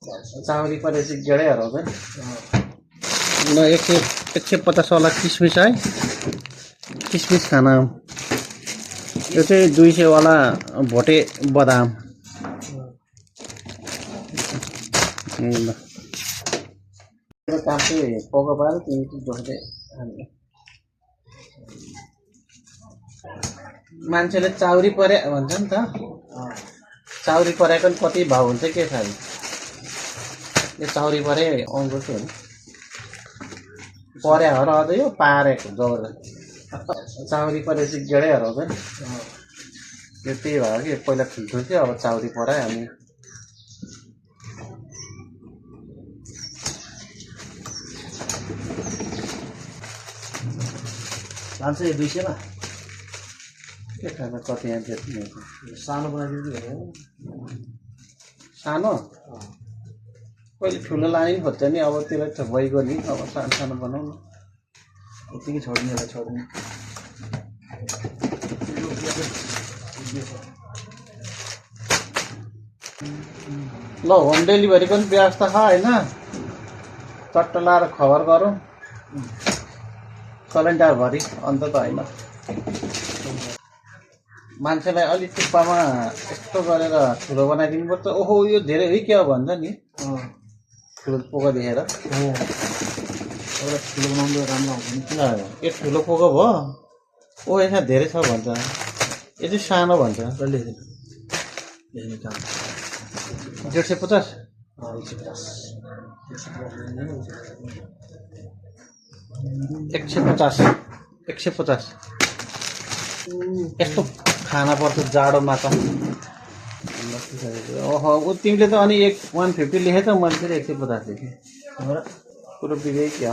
चाउरी परेपछि गेडै हराउँछ नि। ल 150 वाला किसमिस है, किसमिस खाना। यो चाहिँ 200 वाला भोटे बदाम। ल काम चाहिँ पोको पार तिमी जोड्दै मान्छेले चाउरी परे भन्छ नि त। चाउरी परेको नि कति भाउ हुन्छ के छ अरे। यो चाउरी परे आउँछ के हो परे हो र अझै यो पारेको जबरजस्त। चाउरी परेपछि गेडै हराउँछ नि। यो त्यही भयो कि पहिला ठुल्ठुल्थ्यो, अब चाउरी परायो अनि लान्छ 200 मा के थाहा कति यहाँ बेच्ने। सानो बनाइदिनु सानो पहिले ठुलो लाने नि खोज्छ नि, अब त्यसलाई भइगयो नि। अब सानो सानो बनाउनु यतिकै छोड्ने होला छोड्ने। ल होम डेलिभरीको पनि व्यवस्था छ होइन। चट्ट लाएर खबर गरौँ सिलिन्डरभरि अन्त त होइन। मान्छेलाई अलिक टुप्पामा यस्तो गरेर ठुलो बनाइदिनु पर्छ। ओहो यो धेरै है क्या भन्छ नि ठुलो पोको देखेर। एउटा ठुलो बनाउँदा राम्रो हुन्छ नि। किन यो ठुलो पोको भयो, ओ यसमा धेरै छ भन्छ, यो चाहिँ सानो भन्छ। कहिले लेख्ने काम 150 150 यस्तो खाना पर्छ जाडोमा त। ओहो ऊ तिमीले त अनि 150 लेखेछ, मैले फेरि 150 लेखेँ। कुरो बिग्रै क्या।